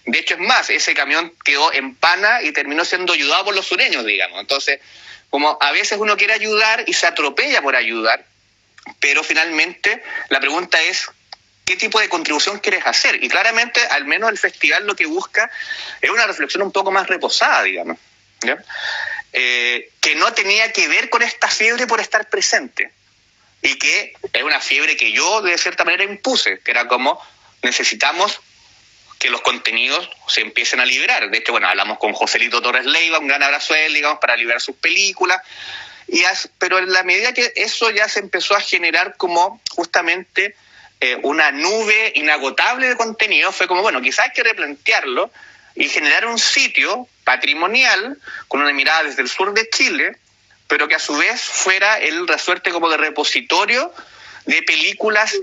Speaker 2: De hecho, es más, ese camión quedó en Pana y terminó siendo ayudado por los sureños, digamos. Entonces, como a veces uno quiere ayudar y se atropella por ayudar, pero finalmente la pregunta es, ¿qué tipo de contribución quieres hacer? Y claramente, al menos el festival lo que busca es una reflexión un poco más reposada, digamos, ¿ya? Que no tenía que ver con esta fiebre por estar presente. Y que es una fiebre que yo, de cierta manera, impuse, que era como, necesitamos que los contenidos se empiecen a liberar. De hecho, bueno, hablamos con Joselito Torres Leiva, un gran abrazo a él, digamos, para liberar sus películas. Pero en la medida que eso ya se empezó a generar como justamente una nube inagotable de contenido, fue como, bueno, quizás hay que replantearlo y generar un sitio patrimonial con una mirada desde el sur de Chile, pero que a su vez fuera el resuerte como de repositorio de películas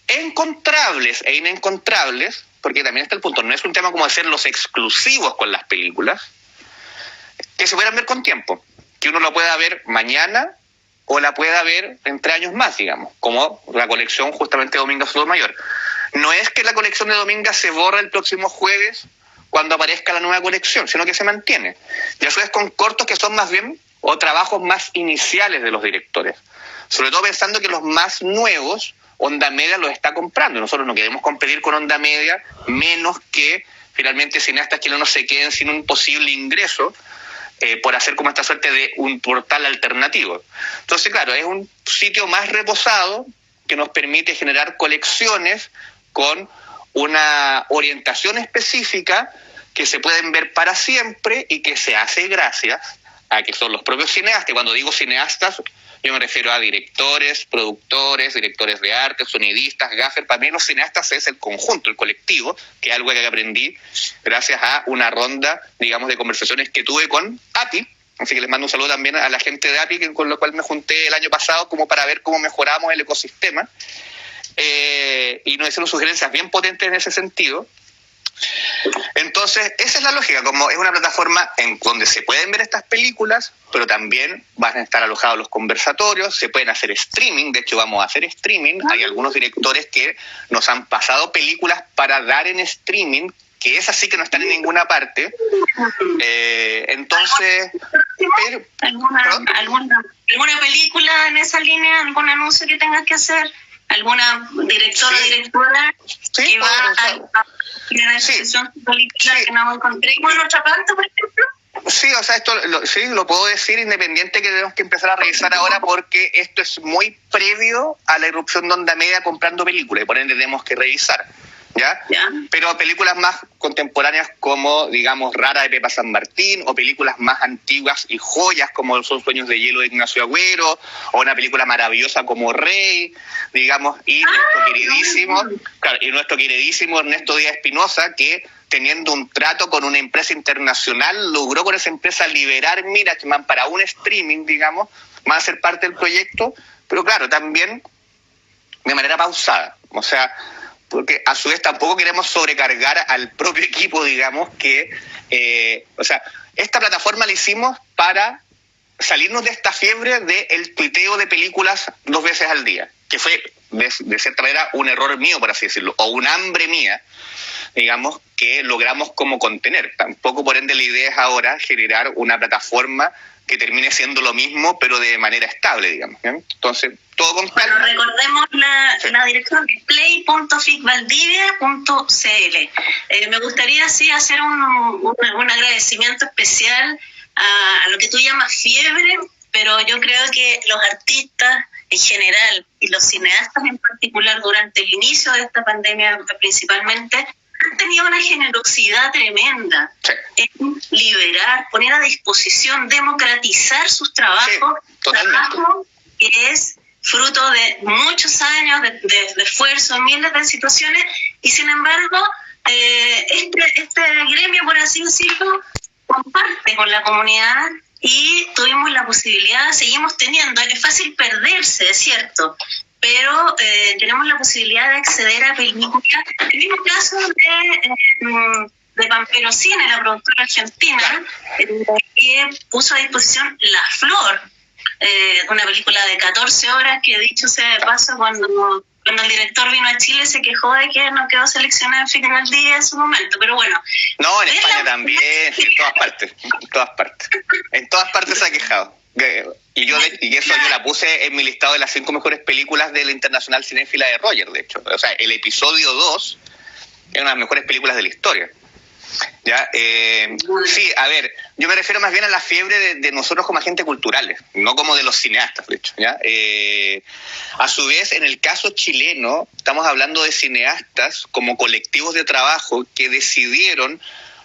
Speaker 2: encontrables e inencontrables, porque también está el punto, no es un tema como hacer los exclusivos con las películas, que se puedan ver con tiempo, que uno lo pueda ver mañana o la pueda ver entre años más, digamos, como la colección justamente de Dominga Sotomayor. No es que la colección de Dominga se borra el próximo jueves cuando aparezca la nueva colección, sino que se mantiene. Y eso es con cortos que son más bien o trabajos más iniciales de los directores. Sobre todo pensando que los más nuevos, Onda Media los está comprando. Nosotros no queremos competir con Onda Media, menos que finalmente cineastas chilenos se queden sin un posible ingreso por hacer como esta suerte de un portal alternativo. Entonces, claro, es un sitio más reposado que nos permite generar colecciones con una orientación específica que se pueden ver para siempre y que se hace gracias a que son los propios cineastas. Cuando digo cineastas, yo me refiero a directores, productores, directores de arte, sonidistas, gaffers. Para mí los cineastas es el conjunto, el colectivo, que es algo que aprendí gracias a una ronda, digamos, de conversaciones que tuve con API. Así que les mando un saludo también a la gente de API, con lo cual me junté el año pasado como para ver cómo mejoramos el ecosistema. Y nos hicieron sugerencias bien potentes en ese sentido. Entonces, esa es la lógica, como es una plataforma en donde se pueden ver estas películas, pero también van a estar alojados los conversatorios, se pueden hacer streaming, de hecho vamos a hacer streaming, hay algunos directores que nos han pasado películas para dar en streaming, que esas sí que no están en ninguna parte, entonces...
Speaker 1: ¿Alguna película en esa línea, algún anuncio que tengas que hacer? ¿Alguna directora o directora que va a generar expresión política que no encontremos en otra parte, por ejemplo?
Speaker 2: Sí, o sea, esto sí lo puedo decir independiente, que tenemos que empezar a revisar ahora porque esto es muy previo a la irrupción de Onda Media comprando películas y por ende tenemos que revisar. ¿Ya? Pero películas más contemporáneas como, digamos, Rara de Pepa San Martín, o películas más antiguas y joyas como Son Sueños de Hielo de Ignacio Agüero, o una película maravillosa como Rey, digamos, y nuestro queridísimo Ernesto Díaz Espinosa, que teniendo un trato con una empresa internacional, logró con esa empresa liberar Mirachman para un streaming, digamos, va a ser parte del proyecto, pero claro, también de manera pausada, o sea, porque a su vez tampoco queremos sobrecargar al propio equipo, digamos, que, o sea, esta plataforma la hicimos para salirnos de esta fiebre del tuiteo de películas 2 veces al día, que fue, de cierta manera, un error mío, por así decirlo, o un hambre mía, digamos, que logramos como contener. Tampoco, por ende, la idea es ahora generar una plataforma que termine siendo lo mismo, pero de manera estable, digamos, ¿bien? Entonces, todo con calma.
Speaker 1: Bueno, recordemos la dirección de play.ficvaldivia.cl. Me gustaría, sí, hacer un agradecimiento especial a lo que tú llamas fiebre, pero yo creo que los artistas en general y los cineastas en particular durante el inicio de esta pandemia principalmente han tenido una generosidad tremenda en liberar, poner a disposición, democratizar sus trabajos, trabajo que es fruto de muchos años de esfuerzo, miles de situaciones, y sin embargo este gremio, por así decirlo, comparte con la comunidad y tuvimos la posibilidad, seguimos teniendo, es fácil perderse, es cierto, pero tenemos la posibilidad de acceder a películas. El mismo caso de Pampero Cine, la productora argentina, que puso a disposición La Flor, una película de 14 horas que, dicho sea de paso, cuando el director vino a Chile se quejó de que no quedó seleccionada en Film al Día en su momento, pero bueno.
Speaker 2: No, en España también, sí, en todas partes se ha quejado. Y eso yo la puse en mi listado de las 5 mejores películas de la Internacional Cinéfila de Roger, de hecho. O sea, el episodio 2 es una de las mejores películas de la historia. ¿Ya? Sí, a ver, yo me refiero más bien a la fiebre de nosotros como agentes culturales, no como de los cineastas, de hecho, ¿ya? A su vez, en el caso chileno, estamos hablando de cineastas como colectivos de trabajo que decidieron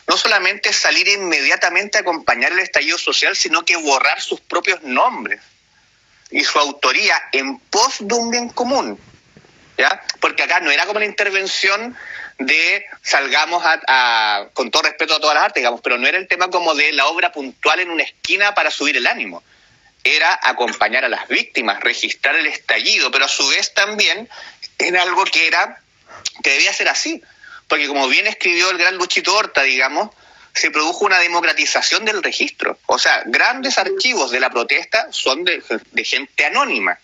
Speaker 2: no solamente salir inmediatamente a acompañar el estallido social, sino que borrar sus propios nombres y su autoría en pos de un bien común, ¿ya? Porque acá no era como la intervención de salgamos con todo respeto a todas las artes, digamos, pero no era el tema como de la obra puntual en una esquina para subir el ánimo. Era acompañar a las víctimas, registrar el estallido, pero a su vez también en algo que debía ser así. Porque como bien escribió el gran Luchito Horta, digamos, se produjo una democratización del registro. O sea, grandes archivos de la protesta son de gente anónima.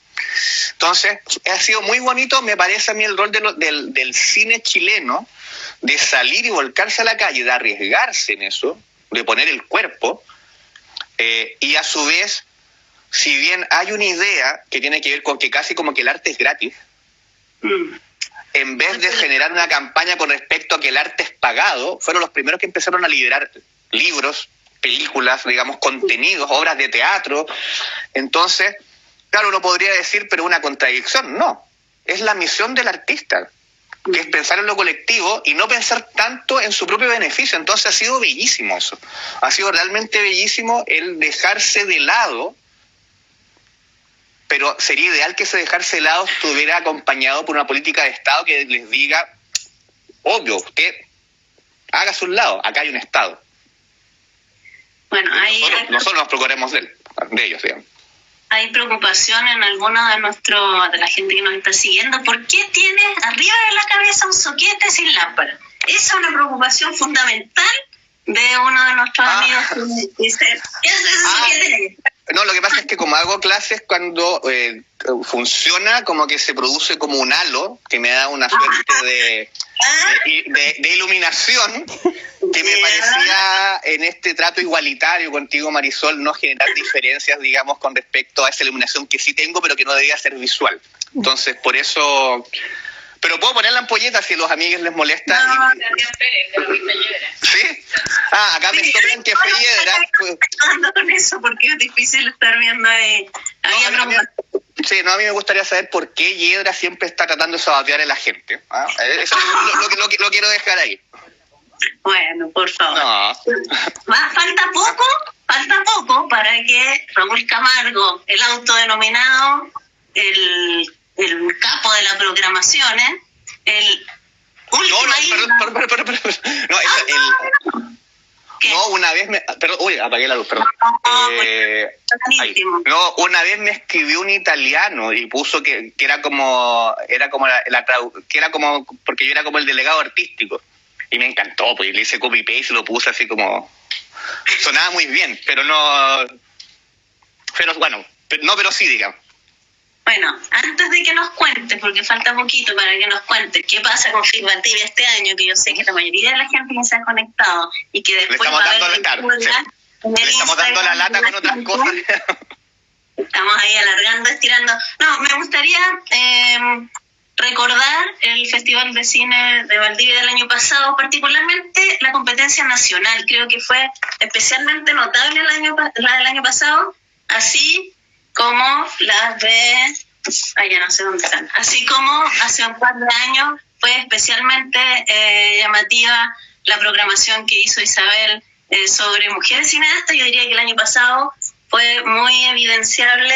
Speaker 2: Entonces, ha sido muy bonito, me parece a mí, el rol del cine chileno, de salir y volcarse a la calle, de arriesgarse en eso, de poner el cuerpo, y a su vez, si bien hay una idea que tiene que ver con que casi como que el arte es gratis, en vez de generar una campaña con respecto a que el arte es pagado, fueron los primeros que empezaron a liberar libros, películas, digamos, contenidos, obras de teatro. Entonces, claro, uno podría decir, pero una contradicción, no. Es la misión del artista, que es pensar en lo colectivo y no pensar tanto en su propio beneficio. Entonces ha sido bellísimo eso. Ha sido realmente bellísimo el dejarse de lado, pero sería ideal que ese dejarse de lado estuviera acompañado por una política de Estado que les diga, obvio, usted hágase un lado, acá hay un Estado.
Speaker 1: Bueno,
Speaker 2: nosotros nos procuremos de ellos, digamos.
Speaker 1: Hay preocupación en algunos de la gente que nos está siguiendo. ¿Por qué tiene arriba de la cabeza un soquete sin lámpara? Esa es una preocupación fundamental de uno de nuestros amigos que dice, ¿qué hace ese soquete?
Speaker 2: No, lo que pasa es que como hago clases, cuando funciona, como que se produce como un halo que me da una suerte de iluminación que me parecía en este trato igualitario contigo, Marisol, no generar diferencias, digamos, con respecto a esa iluminación que sí tengo, pero que no debía ser visual. Entonces, por eso... Pero puedo poner la ampolleta si a los amigos les molesta.
Speaker 1: No,
Speaker 2: ¿Sí? Acá me soplan que fue Hiedra.
Speaker 1: Ando con eso porque es difícil estar viendo ahí.
Speaker 2: Sí, a mí me gustaría saber por qué Hiedra siempre está tratando de sabotear a la gente. Eso lo quiero dejar ahí.
Speaker 1: Bueno, por favor.
Speaker 2: No.
Speaker 1: Falta poco para que Raúl Camargo, el autodenominado, el capo de la programación, el
Speaker 2: una vez me... Perdón, uy, apagué la luz, perdón. Una vez me escribió un italiano y puso que era como porque yo era como el delegado artístico. Y me encantó, pues le hice copy-paste y lo puse así como... Sonaba muy bien, pero no... Pero sí, digamos.
Speaker 1: Bueno, antes de que nos cuentes, porque falta poquito para que nos cuentes qué pasa con Film al Día este año, que yo sé que la mayoría de la gente que se ha conectado y que después
Speaker 2: le estamos dando la lata con otras cosas.
Speaker 1: Estamos ahí alargando, estirando. No, me gustaría recordar el Festival de Cine de Valdivia del año pasado, particularmente la competencia nacional. Creo que fue especialmente notable la del año pasado, así como las de... ya no sé dónde están. Así como hace un par de años fue especialmente llamativa la programación que hizo Isabel sobre mujeres cineastas. Yo diría que el año pasado fue muy evidenciable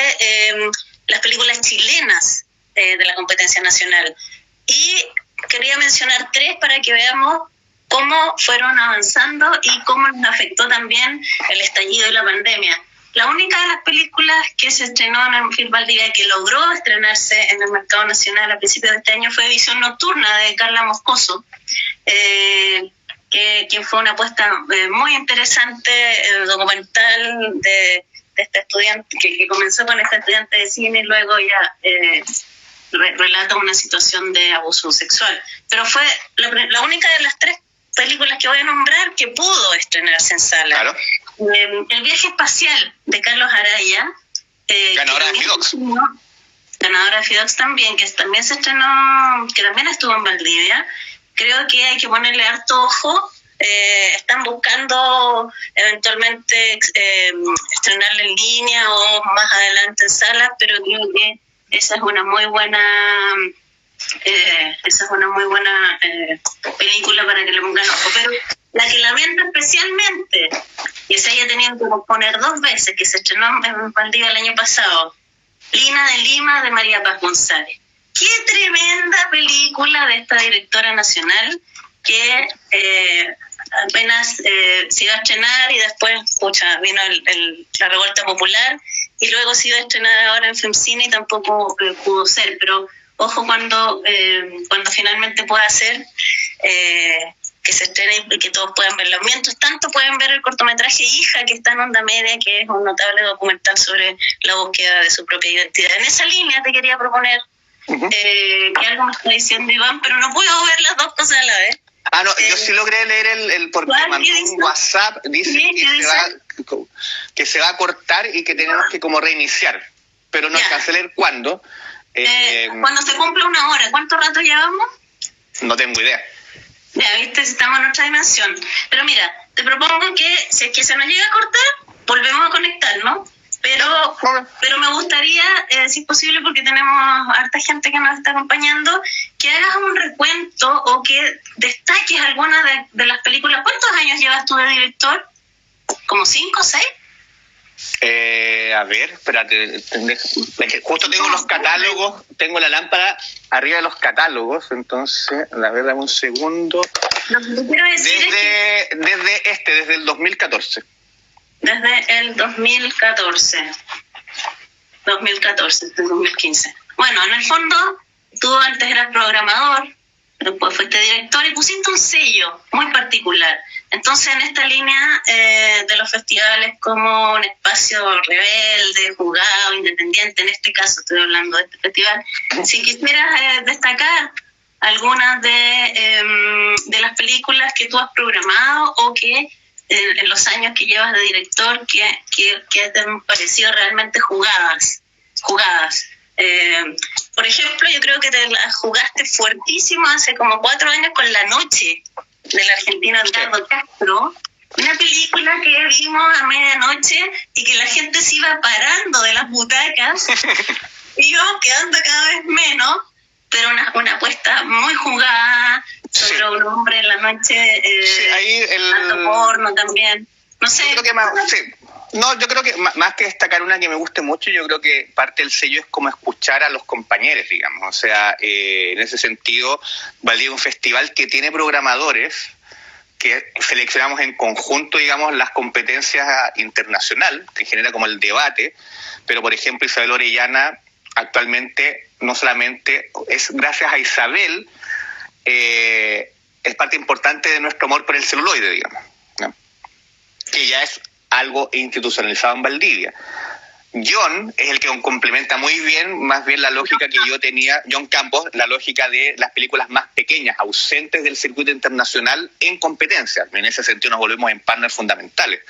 Speaker 1: las películas chilenas de la competencia nacional. Y quería mencionar 3 para que veamos cómo fueron avanzando y cómo nos afectó también el estallido de la pandemia. La única de las películas que se estrenó en el Film Valdivia que logró estrenarse en el mercado nacional a principios de este año fue Visión Nocturna, de Carla Moscoso, que fue una apuesta muy interesante, documental de este estudiante, que comenzó con este estudiante de cine y luego ya relata una situación de abuso sexual. Pero fue la única de las 3 películas que voy a nombrar que pudo estrenarse en sala.
Speaker 2: Claro.
Speaker 1: El viaje espacial de Carlos Araya.
Speaker 2: Ganadora de FIDOX.
Speaker 1: Ganadora de FIDOX también, que también se estrenó, que también estuvo en Valdivia. Creo que hay que ponerle harto ojo. Están buscando eventualmente estrenarla en línea o más adelante en sala, pero creo que esa es una muy buena película para que le pongan ojo. Pero la que lamento especialmente que se haya tenido que poner 2 veces, que se estrenó en Valdivia el año pasado, Lina de Lima, de María Paz González. Qué tremenda película de esta directora nacional que apenas se iba a estrenar y después vino la revuelta popular y luego se iba a estrenar ahora en FEMCINE y tampoco pudo ser, pero ojo cuando finalmente pueda ser, que se estrene y que todos puedan verlo. Mientras tanto pueden ver el cortometraje Hija, que está en Onda Media, que es un notable documental sobre la búsqueda de su propia identidad. En esa línea te quería proponer que algo me está diciendo Iván, pero no puedo ver las 2 cosas a la vez.
Speaker 2: No, yo sí logré leer porque mandó un WhatsApp, dice que se va a cortar y que tenemos que como reiniciar, pero no alcancé a leer cuándo.
Speaker 1: Cuando se cumple 1 hora, ¿cuánto rato llevamos?
Speaker 2: No tengo idea.
Speaker 1: Ya, viste, estamos en otra dimensión. Pero mira, te propongo que si es que se nos llega a cortar, volvemos a conectarnos. Pero me gustaría, si es posible, porque tenemos harta gente que nos está acompañando, que hagas un recuento o que destaques alguna de las películas. ¿Cuántos años llevas tú de director? ¿Como 5 o 6?
Speaker 2: A ver, espérate. Justo tengo los catálogos, tengo la lámpara arriba de los catálogos, entonces, a ver, dame un segundo.
Speaker 1: Lo que quiero decir
Speaker 2: desde el 2014.
Speaker 1: Desde el 2014, 2015. Bueno, en el fondo, tú antes eras programador, después fuiste director y pusiste un sello muy particular. Entonces, en esta línea de los festivales como un espacio rebelde, jugado, independiente, en este caso estoy hablando de este festival, si quisieras destacar algunas de las películas que tú has programado o que en los años que llevas de director que te han parecido realmente jugadas. Por ejemplo, yo creo que te la jugaste fuertísimo hace como 4 años con La Noche, del argentino Edgardo Castro, una película que vimos a medianoche y que la gente se iba parando de las butacas y íbamos quedando cada vez menos, pero una apuesta muy jugada sobre un hombre en la noche, porno también. No sé.
Speaker 2: Yo creo que más que destacar una que me guste mucho, yo creo que parte del sello es como escuchar a los compañeros, digamos. O sea, en ese sentido, Valdivia es un festival que tiene programadores que seleccionamos en conjunto, digamos, las competencias internacional, que genera como el debate, pero por ejemplo Isabel Orellana actualmente no solamente es gracias a Isabel, es parte importante de nuestro amor por el celuloide, digamos, ¿no? Que ya es algo institucionalizado en Valdivia. John es el que complementa muy bien, más bien la lógica que yo tenía, John Campos, la lógica de las películas más pequeñas, ausentes del circuito internacional en competencia. En ese sentido nos volvemos en partners fundamentales.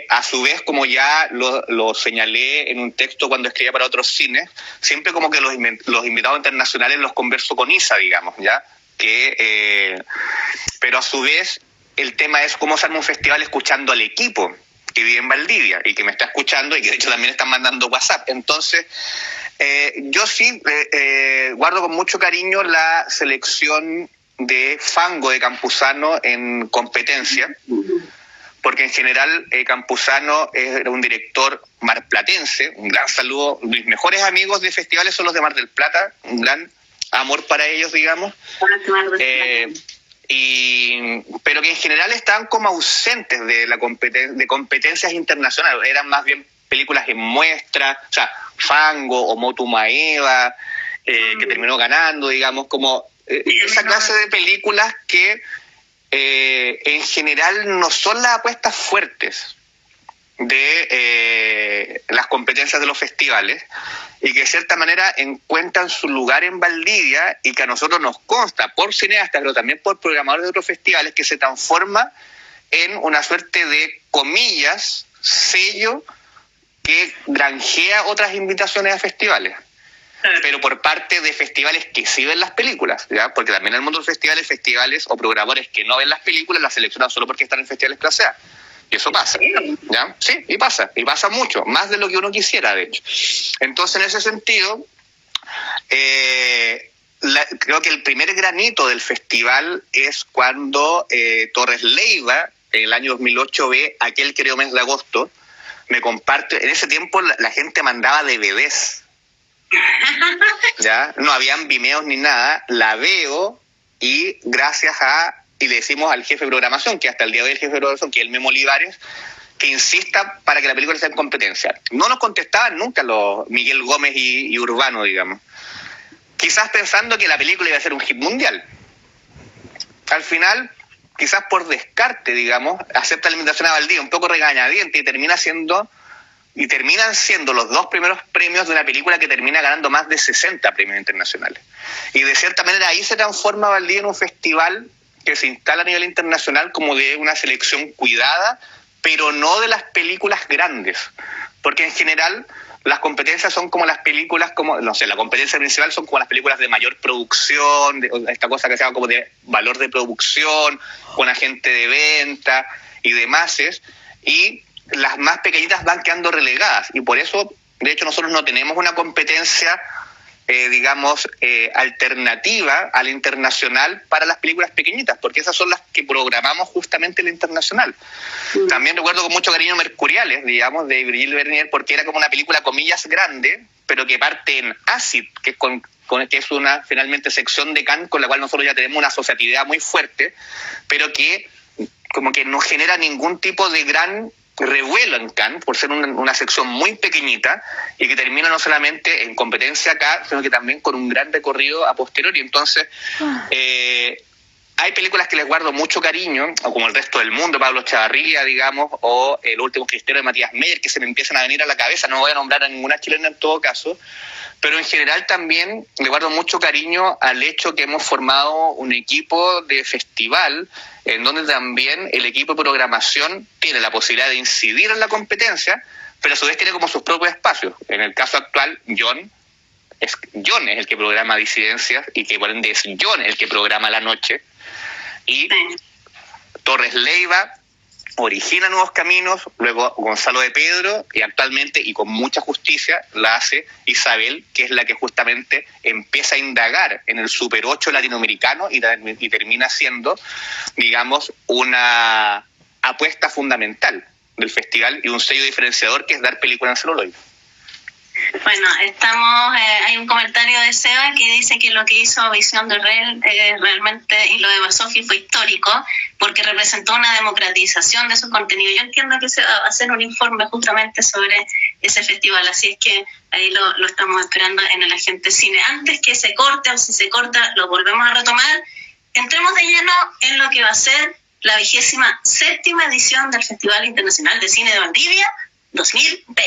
Speaker 2: A su vez, como ya lo señalé en un texto cuando escribía para otros cines, siempre como que los invitados internacionales los converso con Isa, digamos, ¿ya? Pero a su vez, el tema es cómo se arma un festival escuchando al equipo que vive en Valdivia y que me está escuchando y que de hecho también están mandando WhatsApp. Entonces, yo sí guardo con mucho cariño la selección de Fango de Campuzano en competencia, porque en general Campuzano era un director marplatense, un gran saludo, mis mejores amigos de festivales son los de Mar del Plata, un gran amor para ellos, digamos, pero que en general estaban como ausentes de la de competencias internacionales, eran más bien películas en muestra, o sea, Fango o Motumaeva, que terminó ganando, digamos, como esa clase de películas que en general no son las apuestas fuertes de las competencias de los festivales, y que de cierta manera encuentran su lugar en Valdivia, y que a nosotros nos consta por cineastas, pero también por programadores de otros festivales, que se transforma en una suerte de, comillas, sello que granjea otras invitaciones a festivales, pero por parte de festivales que sí ven las películas, ¿ya? Porque también en el mundo de los festivales o programadores que no ven las películas las seleccionan solo porque están en festivales clase A. Y eso pasa, ¿ya? Sí, y pasa mucho, más de lo que uno quisiera, de hecho. Entonces, en ese sentido, creo que el primer granito del festival es cuando Torres Leiva, en el año 2008, ve Aquel querido mes de agosto, me comparte. En ese tiempo la gente mandaba DVDs, ¿ya? No habían Vimeos ni nada. La veo y y le decimos al jefe de programación, que hasta el día de hoy el jefe de programación, que es el Memo Olivares, que insista para que la película esté en competencia. No nos contestaban nunca los Miguel Gómez y Urbano, digamos. Quizás pensando que la película iba a ser un hit mundial. Al final, quizás por descarte, digamos, acepta la invitación a Valdivia, un poco regañadiente, y terminan siendo los 2 primeros premios de una película que termina ganando más de 60 premios internacionales. Y de cierta manera ahí se transforma Valdivia en un festival que se instala a nivel internacional como de una selección cuidada, pero no de las películas grandes, porque en general las competencias son como las películas, la competencia principal son como las películas de mayor producción, esta cosa que se llama como de valor de producción, con agente de venta y demás, y las más pequeñitas van quedando relegadas, y por eso, de hecho, nosotros no tenemos una competencia alternativa a la internacional para las películas pequeñitas, porque esas son las que programamos justamente en la internacional. También recuerdo con mucho cariño Mercuriales, digamos, de Brigitte Bernier, porque era como una película, comillas, grande, pero que parte en ACID, que es una, finalmente, sección de Cannes con la cual nosotros ya tenemos una asociatividad muy fuerte, pero que como que no genera ningún tipo de gran revuelo en Cannes, por ser una sección muy pequeñita, y que termina no solamente en competencia acá, sino que también con un gran recorrido a posteriori. Entonces, hay películas que les guardo mucho cariño, o como El resto del mundo, Pablo Chavarría, digamos, o El último cristero de Matías Meyer, que se me empiezan a venir a la cabeza. No voy a nombrar a ninguna chilena en todo caso, pero en general también le guardo mucho cariño al hecho que hemos formado un equipo de festival en donde también el equipo de programación tiene la posibilidad de incidir en la competencia, pero a su vez tiene como sus propios espacios. En el caso actual, John es el que programa Disidencias, y que por ende es John el que programa La Noche, y Torres Leiva origina Nuevos Caminos, luego Gonzalo de Pedro, y actualmente, y con mucha justicia, la hace Isabel, que es la que justamente empieza a indagar en el Super 8 latinoamericano y termina siendo, digamos, una apuesta fundamental del festival y un sello diferenciador, que es dar película en celuloide.
Speaker 1: Bueno, hay un comentario de Seba que dice que lo que hizo Visión de Rel realmente, y lo de Basofi, fue histórico, porque representó una democratización de su contenido. Yo entiendo que se va a hacer un informe justamente sobre ese festival, así es que ahí lo estamos esperando en el Agente Cine. Antes que se corte, o si se corta, lo volvemos a retomar. Entremos de lleno en lo que va a ser la 27ª edición del Festival Internacional de Cine de Valdivia 2020.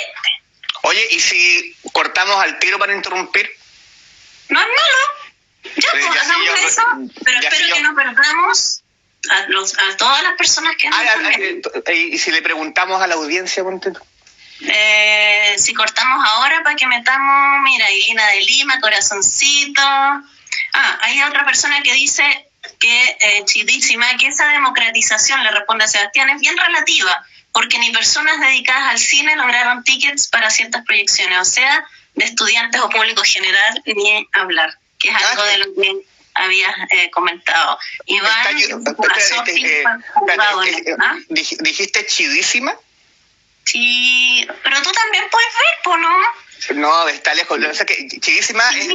Speaker 2: Oye, ¿y si cortamos al tiro para interrumpir?
Speaker 1: No es malo. Ya, pues, hagamos eso, pero espero que no perdamos a todas las personas que
Speaker 2: ¿Y si le preguntamos a la audiencia, ponte tú?
Speaker 1: Si cortamos ahora para que metamos, mira, Irina de Lima, corazoncito. Hay otra persona que dice que chidísima, que esa democratización, le responde a Sebastián, es bien relativa, porque ni personas dedicadas al cine lograron tickets para ciertas proyecciones, o sea, de estudiantes o público general, ni hablar, que es algo de lo que habías comentado. Iván,
Speaker 2: ¿dijiste chidísima?
Speaker 1: Sí, pero tú también puedes ver, ¿po no?
Speaker 2: No, está lejos. O sea, que chidísima es...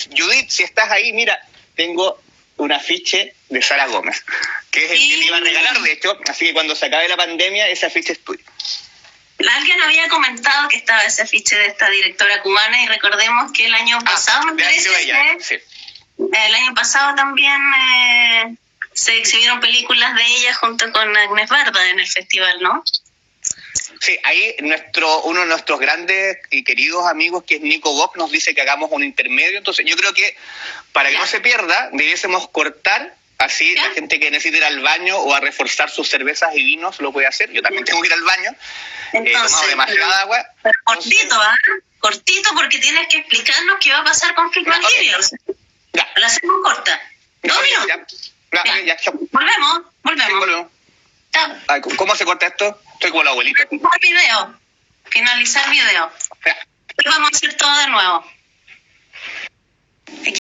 Speaker 2: Judith, si estás ahí, mira, tengo un afiche de Sara Gómez, que es el que te iba a regalar, de hecho, así que cuando se acabe la pandemia, ese afiche es tuyo.
Speaker 1: Alguien había comentado que estaba ese afiche de esta directora cubana, y recordemos que el año pasado, el año pasado también se exhibieron películas de ella junto con Agnes Barda en el festival, ¿no?
Speaker 2: Sí, ahí uno de nuestros grandes y queridos amigos, que es Nico Bock, nos dice que hagamos un intermedio. Entonces yo creo que para que no se pierda, debiésemos cortar. Así la gente que necesite ir al baño o a reforzar sus cervezas y vinos lo puede hacer. Yo también tengo que ir al baño. He tomado demasiada agua.
Speaker 1: Pero cortito, cortito, porque tienes que explicarnos qué va a pasar con Freakman Givers.
Speaker 2: Ya.
Speaker 1: La hacemos corta. ¿2 minutos?
Speaker 2: Ya.
Speaker 1: Volvemos.
Speaker 2: Ay, ¿cómo se corta esto? Estoy como la abuelita.
Speaker 1: Finalizar video.
Speaker 2: Ya.
Speaker 1: Y vamos a hacer todo de nuevo.